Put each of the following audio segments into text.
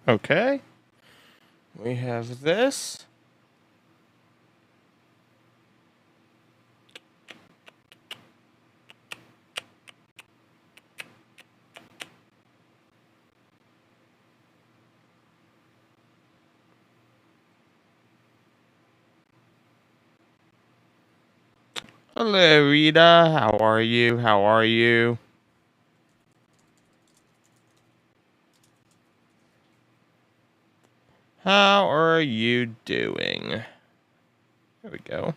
Okay. We have this. Hello, Rita. How are you? How are you? How are you doing? There we go.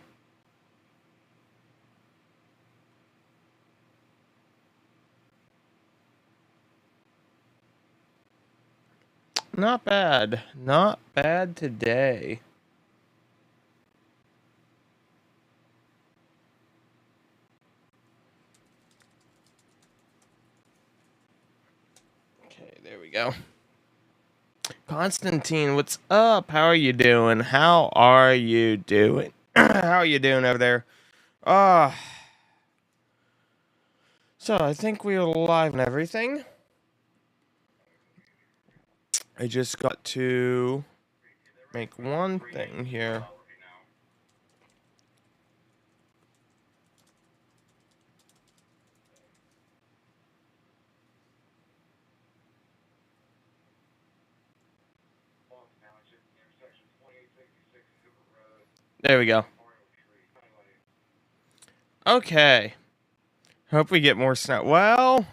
Not bad. Not bad today. Okay, there we go. Constantine, what's up? How are you doing? How are you doing? How are you doing over there? Uh, so I think we're live and everything. I just got to make one thing here. There we go. Okay. Hope we get more snow. Well,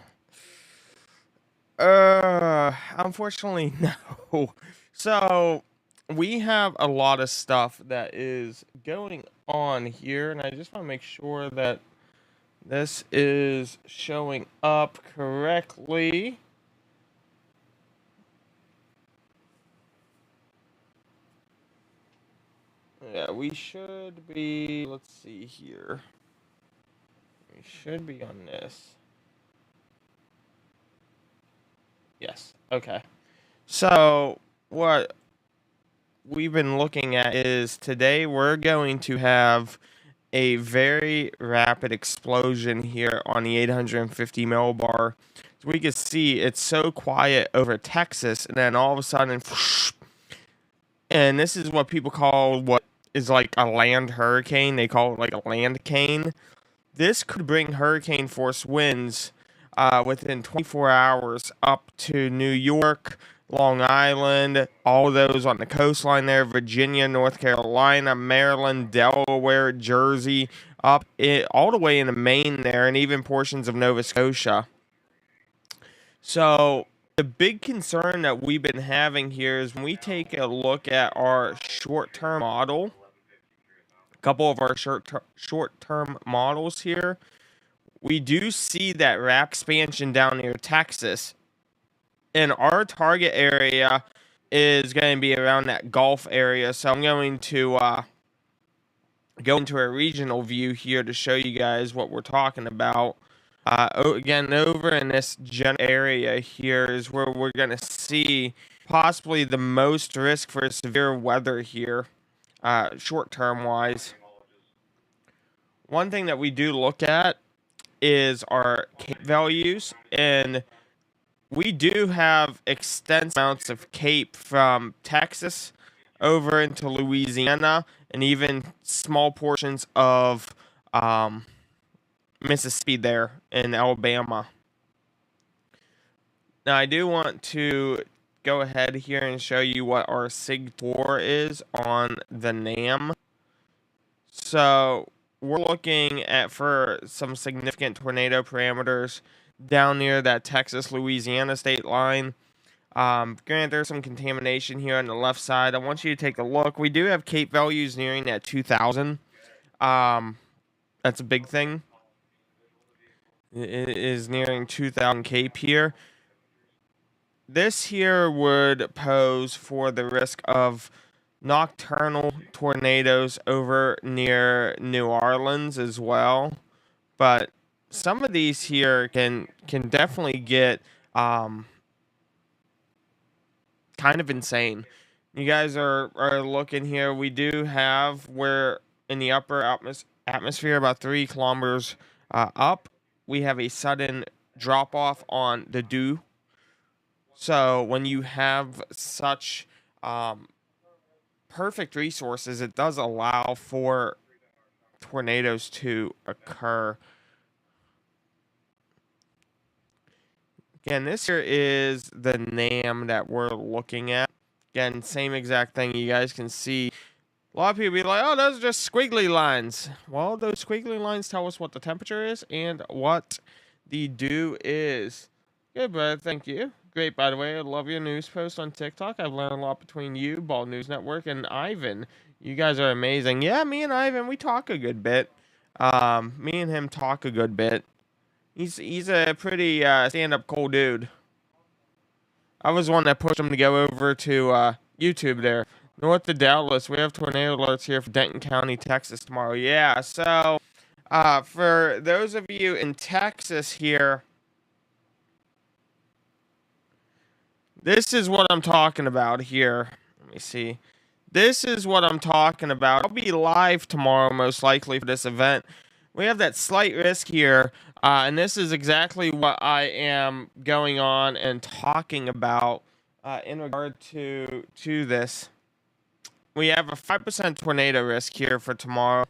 unfortunately, no. So, we have a lot of stuff that is going on here, and I just want to make sure that this is showing up correctly. Yeah, we should be, let's see here. We should be on this. Yes. Okay. So, what we've been looking at is today we're going to have a very rapid explosion here on the 850 millibar. So we can see it's so quiet over Texas, and then all of a sudden, and this is what people call what is like a land hurricane. They call it like a land cane. This could bring hurricane force winds within 24 hours up to New York, Long Island, all those on the coastline there, Virginia, North Carolina, Maryland, Delaware, Jersey, all the way into Maine there, and even portions of Nova Scotia. So the big concern that we've been having here is when we take a look at our short-term model, a couple of our short-term models here, we do see that rapid expansion down near Texas. And our target area is going to be around that Gulf area. So I'm going to go into a regional view here to show you guys what we're talking about. Again, over in this general area here is where we're going to see possibly the most risk for severe weather here, short-term wise. One thing that we do look at is our CAPE values, and we do have extensive amounts of CAPE from Texas over into Louisiana and even small portions of Mississippi there in Alabama. Now, I do want to go ahead here and show you what our SIG4 is on the NAM. So we're looking at for some significant tornado parameters down near that Texas-Louisiana state line. Granted, there's some contamination here on the left side. I want you to take a look. We do have CAPE values nearing that 2,000. That's a big thing. It is nearing 2,000 CAPE here. This here would pose for the risk of nocturnal tornadoes over near New Orleans as well. But some of these here can definitely get kind of insane. You guys are looking here. We do have where in the upper atmosphere about 3 kilometers up, we have a sudden drop off on the dew. So when you have such perfect resources, it does allow for tornadoes to occur. Again, this here is the NAM that we're looking at. Again, same exact thing. You guys can see a lot of people be like, oh, those are just squiggly lines. Well, those squiggly lines tell us what the temperature is and what the dew is. Good, bud. Thank you. Great, by the way. I love your news post on TikTok. I've learned a lot between you, Ball News Network, and Ivan. You guys are amazing. Yeah, me and Ivan, we talk a good bit. Me and him talk a good bit. He's a pretty stand-up cool dude. I was one that pushed him to go over to YouTube there. North to Dallas, we have tornado alerts here for Denton County, Texas tomorrow. Yeah, so for those of you in Texas here, this is what I'm talking about here. Let me see. This is what I'm talking about. I'll be live tomorrow, most likely, for this event. We have that slight risk here, and this is exactly what I am going on and talking about in regard to this. We have a 5% tornado risk here for tomorrow,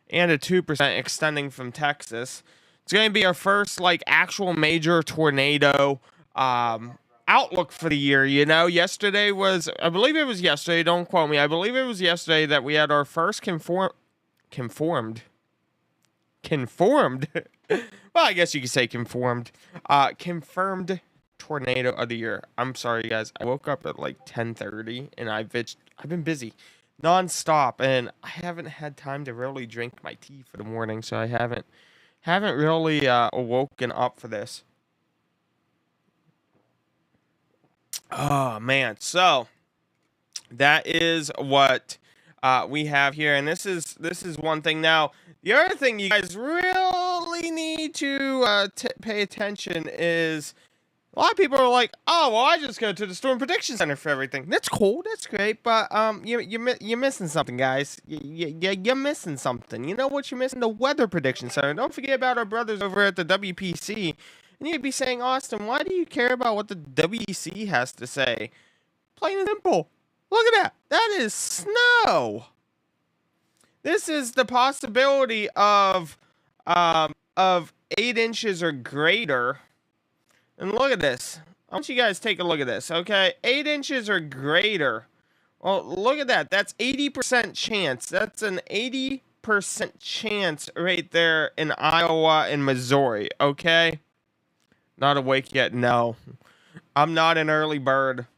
and a 2% extending from Texas. It's going to be our first, like, actual major tornado outlook for the year. You know, yesterday was, I believe it was yesterday, don't quote me, I believe it was yesterday that we had our first conformed well, I guess you could say confirmed tornado of the year. I'm sorry, guys. I woke up at like 10:30 and I've been busy nonstop, and I haven't had time to really drink my tea for the morning, so I haven't really woken up for this. Oh man, so that is what we have here, and this is one thing. Now, the other thing you guys really need to pay attention is a lot of people are like, "Oh, well, I just go to the Storm Prediction Center for everything." That's cool, that's great, but you're missing something, guys. You're missing something. You know what you're missing? The Weather Prediction Center. Don't forget about our brothers over at the WPC. And you'd be saying, Austin, why do you care about what the WPC has to say? Plain and simple. Look at that. That is snow. This is the possibility of 8 inches or greater. And look at this. I want you guys to take a look at this, okay? 8 inches or greater. Well, look at that. That's 80% chance. That's an 80% chance right there in Iowa and Missouri, okay? Not awake yet? No. I'm not an early bird.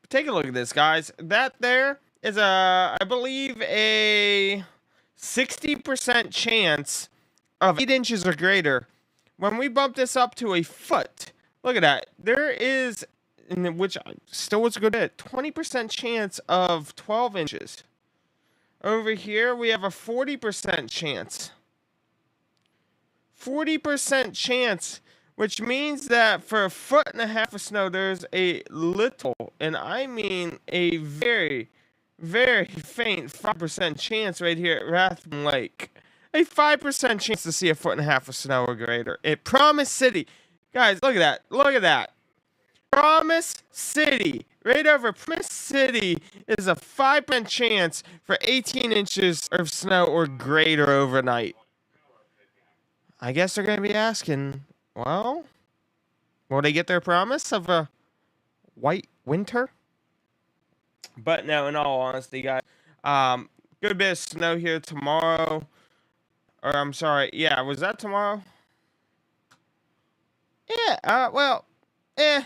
Take a look at this, guys. That there is I believe, a 60% chance of 8 inches or greater. When we bump this up to a foot, look at that. There is, which still was good at, 20% chance of 12 inches. Over here, we have a 40% chance. 40% chance, which means that for a foot and a half of snow, there's a little, and I mean a very, very faint 5% chance right here at Rathbun Lake. A 5% chance to see a foot and a half of snow or greater. At Promise City. Guys, look at that. Look at that. Promise City. Right over Promise City is a 5% chance for 18 inches of snow or greater overnight. I guess they're going to be asking, well, will they get their promise of a white winter? But no, in all honesty, guys, good bit of snow here tomorrow. Or I'm sorry, yeah, was that tomorrow? Yeah, well, 00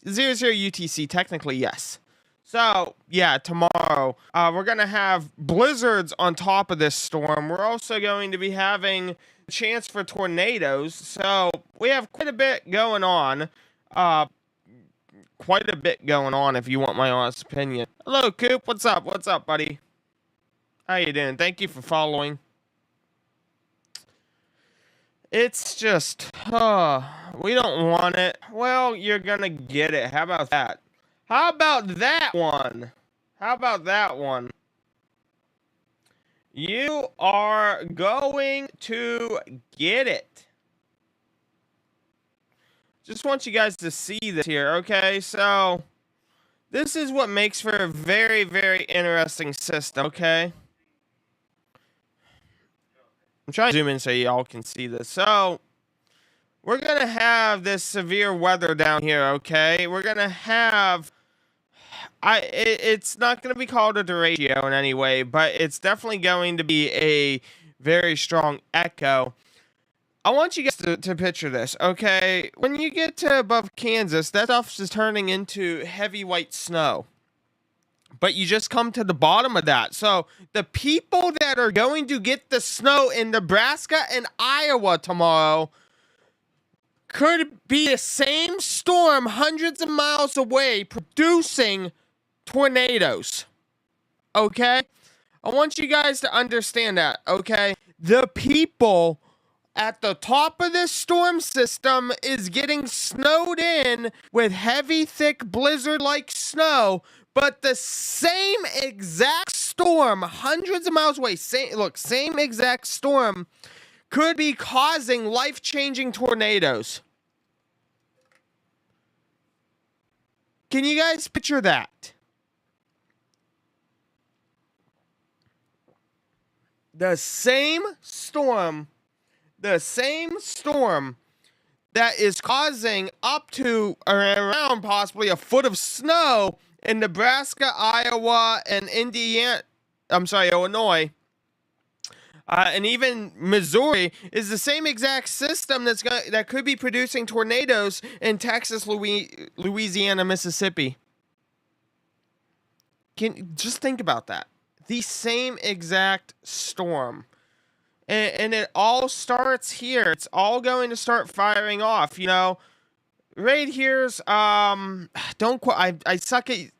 UTC, technically, yes. So, yeah, tomorrow, we're going to have blizzards on top of this storm. We're also going to be having a chance for tornadoes. So, we have quite a bit going on. Quite a bit going on, if you want my honest opinion. Hello, Coop. What's up? What's up, buddy? How you doing? Thank you for following. It's just, we don't want it. Well, you're gonna get it. How about that? How about that one? How about that one? You are going to get it. Just want you guys to see this here, okay? So, this is what makes for a very, very interesting system, okay? I'm trying to zoom in so y'all can see this. So, we're going to have this severe weather down here, okay? We're going to have... it's not going to be called a derecho in any way, but it's definitely going to be a very strong echo. I want you guys to picture this, okay? When you get to above Kansas, that stuff is turning into heavy white snow. But you just come to the bottom of that. So the people that are going to get the snow in Nebraska and Iowa tomorrow could be the same storm hundreds of miles away producing tornadoes. Okay? I want you guys to understand that, okay? The people at the top of this storm system is getting snowed in with heavy, thick, blizzard-like snow, but the same exact storm, hundreds of miles away, same exact storm, could be causing life-changing tornadoes. Can you guys picture that? The same storm that is causing up to around possibly a foot of snow in Nebraska, Iowa, and Illinois, and even Missouri, is the same exact system that could be producing tornadoes in Texas, Louisiana, Mississippi. Just think about that. The same exact storm. And it all starts here. It's all going to start firing off, you know. Right here's, don't quote, I suck at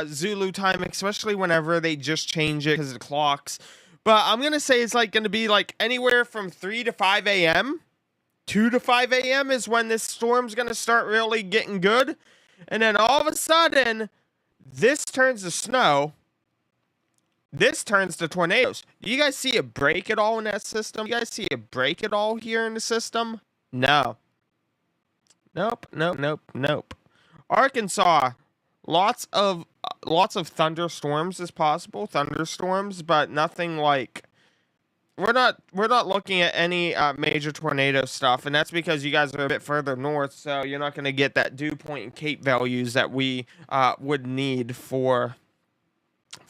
Zulu time, especially whenever they just change it because of the clocks. But I'm going to say it's like going to be like anywhere from 3 to 5 a.m. 2 to 5 a.m. is when this storm's going to start really getting good. And then all of a sudden, this turns to snow. This turns to tornadoes. Do you guys see a break at all in that system? You guys see a break at all here in the system? No. Nope. Arkansas, lots of thunderstorms is possible, but nothing like. We're not looking at any major tornado stuff, and that's because you guys are a bit further north, so you're not going to get that dew point and cape values that we would need for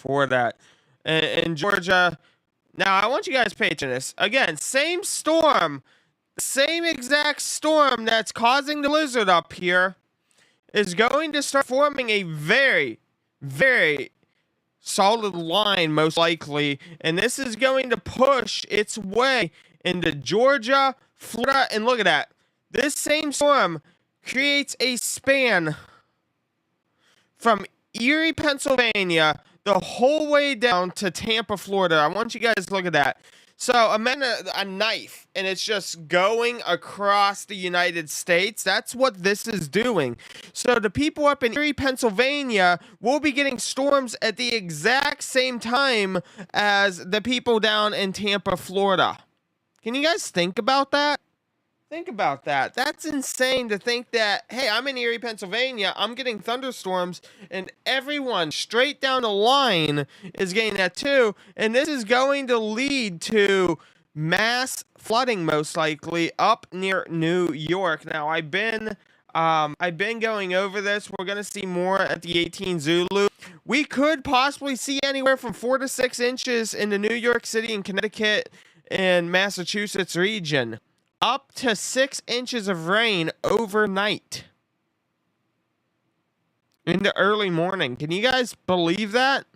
that. In Georgia, now I want you guys to pay attention to this. Again, same storm, same exact storm that's causing the blizzard up here is going to start forming a very, very solid line, most likely, and this is going to push its way into Georgia, Florida, and look at that. This same storm creates a span from Erie, Pennsylvania, the whole way down to Tampa, Florida. I want you guys to look at that. So imagine a knife, and it's just going across the United States. That's what this is doing. So the people up in Erie, Pennsylvania will be getting storms at the exact same time as the people down in Tampa, Florida. Can you guys think about that? Think about that. That's insane to think that, hey, I'm in Erie, Pennsylvania, I'm getting thunderstorms, and everyone straight down the line is getting that too, and this is going to lead to mass flooding, most likely, up near New York. Now, I've been going over this. We're going to see more at the 18 Zulu. We could possibly see anywhere from 4 to 6 inches in the New York City and Connecticut and Massachusetts region. Up to 6 inches of rain overnight in the early morning. Can you guys believe that?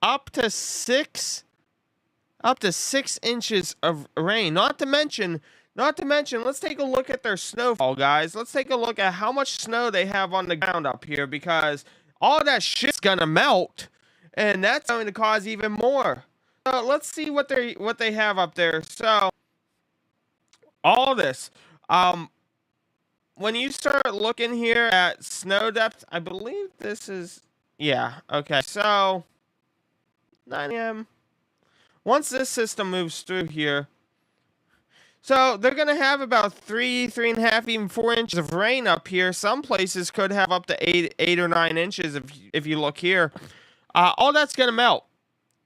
Up to 6 inches of rain. Not to mention, let's take a look at their snowfall, guys. Let's take a look at how much snow they have on the ground up here, because all that shit's gonna melt, and that's going to cause even more. Let's see what they have up there. So all this, when you start looking here at snow depth, I believe this is, yeah, okay, so 9 a.m. Once this system moves through here, So they're going to have about 3.5, even 4 inches of rain up here. Some places could have up to 8 or 9 inches if you look here. All that's going to melt.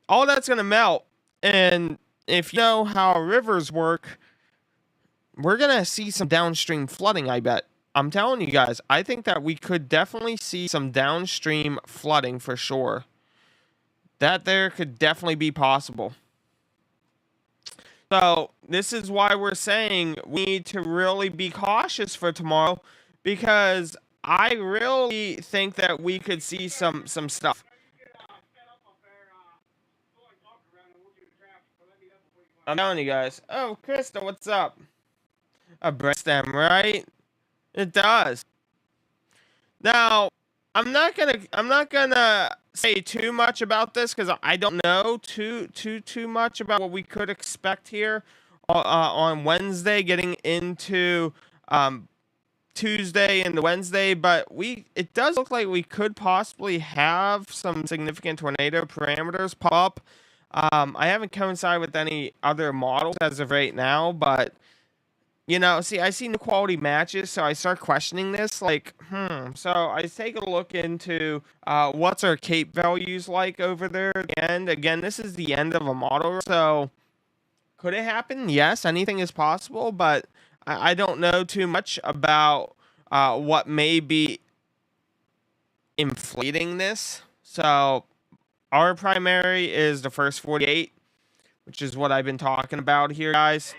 All that's going to melt. And if you know how rivers work, we're going to see some downstream flooding, I bet. I'm telling you guys, I think that we could definitely see some downstream flooding for sure. That there could definitely be possible. So this is why we're saying we need to really be cautious for tomorrow, because I really think that we could see some stuff. I'm telling you guys. Oh, Krista, what's up? A breast stem, right? It does. Now, I'm not gonna say too much about this because I don't know too much about what we could expect here on Wednesday, getting into Tuesday and the Wednesday. But it does look like we could possibly have some significant tornado parameters pop up. I haven't coincided with any other models as of right now, but you know, see, I see quality matches, so I start questioning this. Like, So I take a look into what's our cape values like over there. And again, this is the end of a model, so could it happen? Yes, anything is possible, but I don't know too much about what may be inflating this. So our primary is the first 48, which is what I've been talking about here, guys.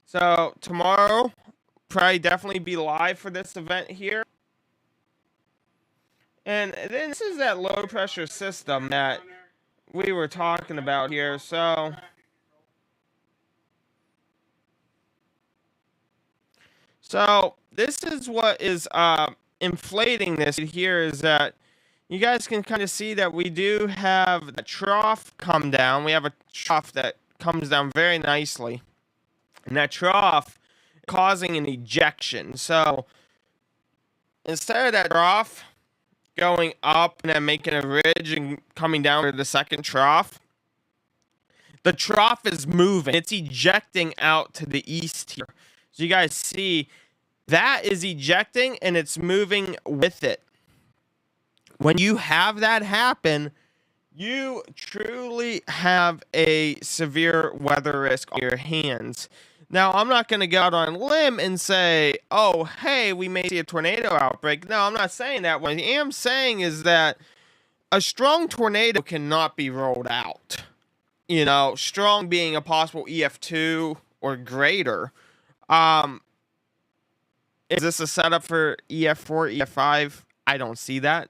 So tomorrow, probably definitely be live for this event here. And then this is that low pressure system that we were talking about here. So this is what is inflating this here, is that you guys can kind of see that we do have the trough come down. We have a trough that comes down very nicely. And that trough causing an ejection. So instead of that trough going up and then making a ridge and coming down to the second trough, the trough is moving. It's ejecting out to the east here. So you guys see that is ejecting and it's moving with it. When you have that happen, you truly have a severe weather risk on your hands. Now, I'm not going to go out on a limb and say, oh, hey, we may see a tornado outbreak. No, I'm not saying that. What I am saying is that a strong tornado cannot be rolled out. You know, strong being a possible EF2 or greater. Is this a setup for EF4, EF5? I don't see that.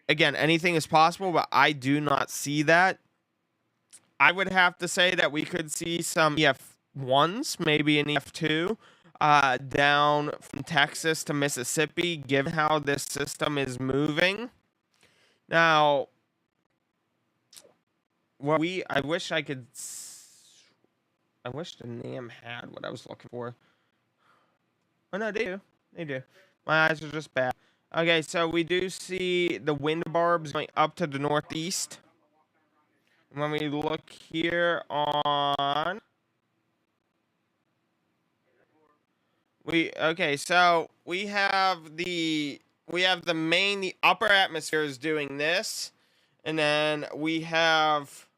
Again, anything is possible, but I do not see that. I would have to say that we could see some EF1s, maybe an EF2, down from Texas to Mississippi, given how this system is moving. Now, I wish the NAM had what I was looking for. Oh, no, they do. They do. My eyes are just bad. Okay, so we do see the wind barbs going up to the northeast. When we look here on... so we have the upper atmosphere is doing this. And then we have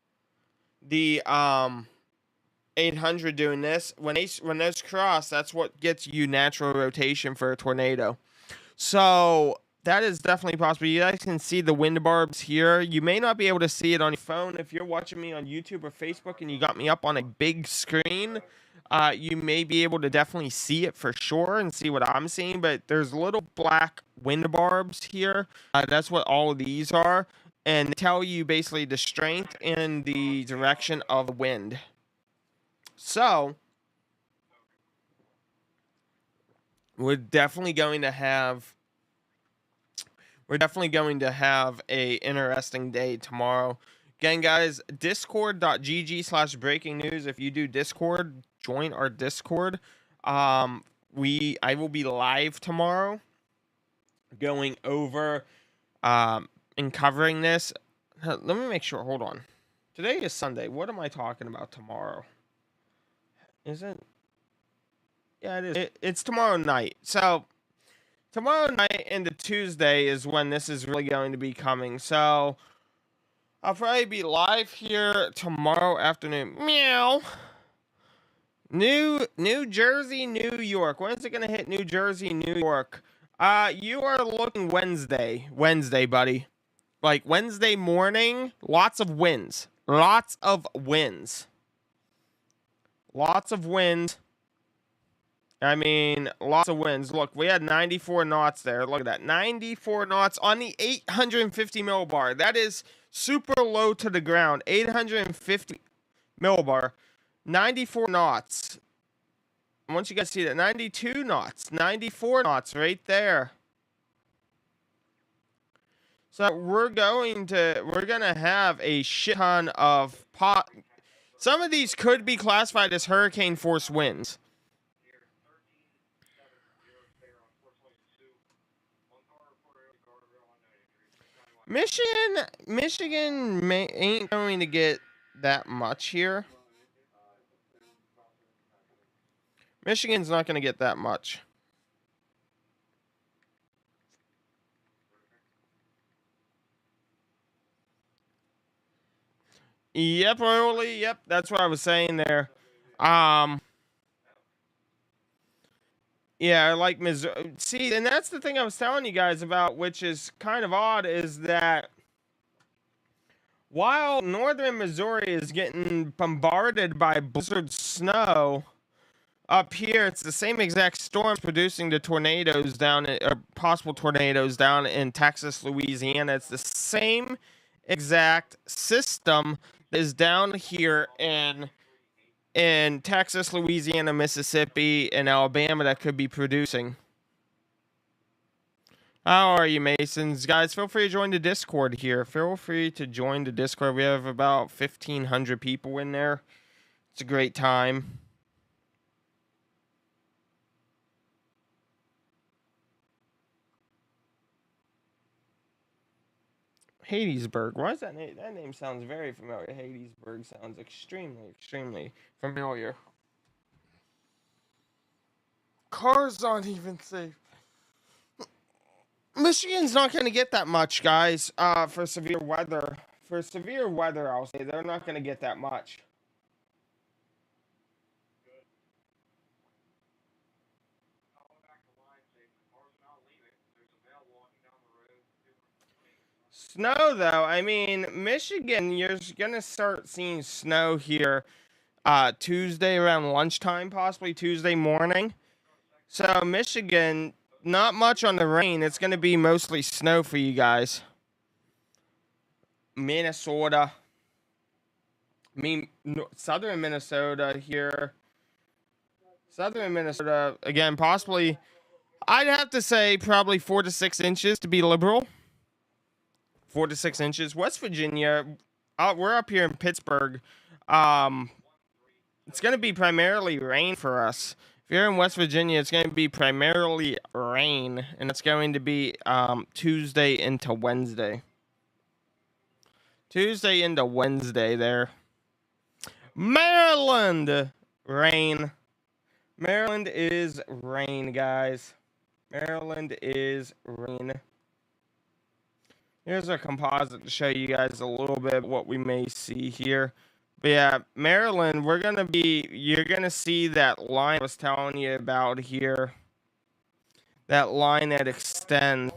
the 800 doing this. When those cross, that's what gets you natural rotation for a tornado. So that is definitely possible. You guys can see the wind barbs here. You may not be able to see it on your phone. If you're watching me on YouTube or Facebook and you got me up on a big screen, you may be able to definitely see it for sure and see what I'm seeing. But there's little black wind barbs here. That's what all of these are. And they tell you basically the strength and the direction of the wind. So we're definitely going to have a interesting day tomorrow. Again, guys, discord.gg/breaking news. If you do Discord, join our Discord. I will be live tomorrow going over and covering this. Let me make sure. Hold on. Today is Sunday. What am I talking about tomorrow? Is it? Yeah, it is. It's tomorrow night. So tomorrow night into Tuesday is when this is really going to be coming. So I'll probably be live here tomorrow afternoon. Meow. New Jersey, New York. When is it gonna hit New Jersey, New York? You are looking Wednesday, buddy. Like Wednesday morning, lots of winds. Lots of winds. Lots of winds. I mean, lots of winds. Look, we had 94 knots there. Look at that. 94 knots on the 850 millibar. That is super low to the ground. 850 millibar. 94 knots. Once you guys see that, 92 knots. 94 knots right there. So we're gonna have a shit ton of pot. Some of these could be classified as hurricane force winds. Michigan ain't going to get that much here. Michigan's not going to get that much. Yep, early. Yep, that's what I was saying there. Yeah, like Missouri. See, and that's the thing I was telling you guys about, which is kind of odd, is that while northern Missouri is getting bombarded by blizzard snow, up here it's the same exact storms producing the tornadoes down, or possible tornadoes down in Texas, Louisiana. It's the same exact system that is down here in Texas, Louisiana, Mississippi, and Alabama that could be producing. How are you, Masons? Guys, feel free to join the Discord here. Feel free to join the Discord. We have about 1,500 people in there. It's a great time. Hadesburg. Why is that name? That name sounds very familiar. Hadesburg sounds extremely familiar. Cars aren't even safe. Michigan's not going to get that much, guys, for severe weather. For severe weather, I'll say they're not going to get that much. Snow, though, I mean, Michigan, you're going to start seeing snow here Tuesday around lunchtime, possibly Tuesday morning. So, Michigan, not much on the rain. It's going to be mostly snow for you guys. Minnesota. I mean, southern Minnesota here. Southern Minnesota, again, possibly, I'd have to say probably 4 to 6 inches to be liberal. 4 to 6 inches. West Virginia, we're up here in Pittsburgh. It's going to be primarily rain for us. If you're in West Virginia, it's going to be primarily rain, and it's going to be Tuesday into Wednesday. Tuesday into Wednesday there. Maryland, rain. Maryland is rain, guys. Maryland is rain. Here's a composite to show you guys a little bit of what we may see here. But yeah, Maryland, you're going to see that line I was telling you about here. That line that extends.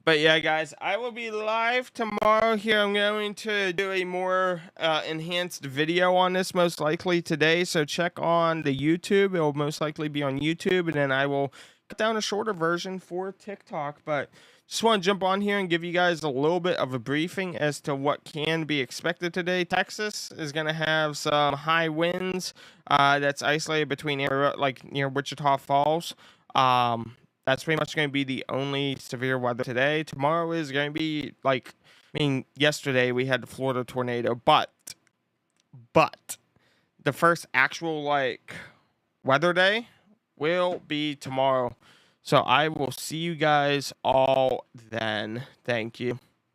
But yeah, guys, I will be live tomorrow here. I'm going to do a more enhanced video on this most likely today. So check on the YouTube. It will most likely be on YouTube. And then I will cut down a shorter version for TikTok. But Just want to jump on here and give you guys a little bit of a briefing as to what can be expected today. Texas is going to have some high winds that's isolated between area, like near Wichita Falls. That's pretty much going to be the only severe weather today. Tomorrow is going to be like, I mean, yesterday we had the Florida tornado, but the first actual like weather day will be tomorrow. So I will see you guys all then. Thank you.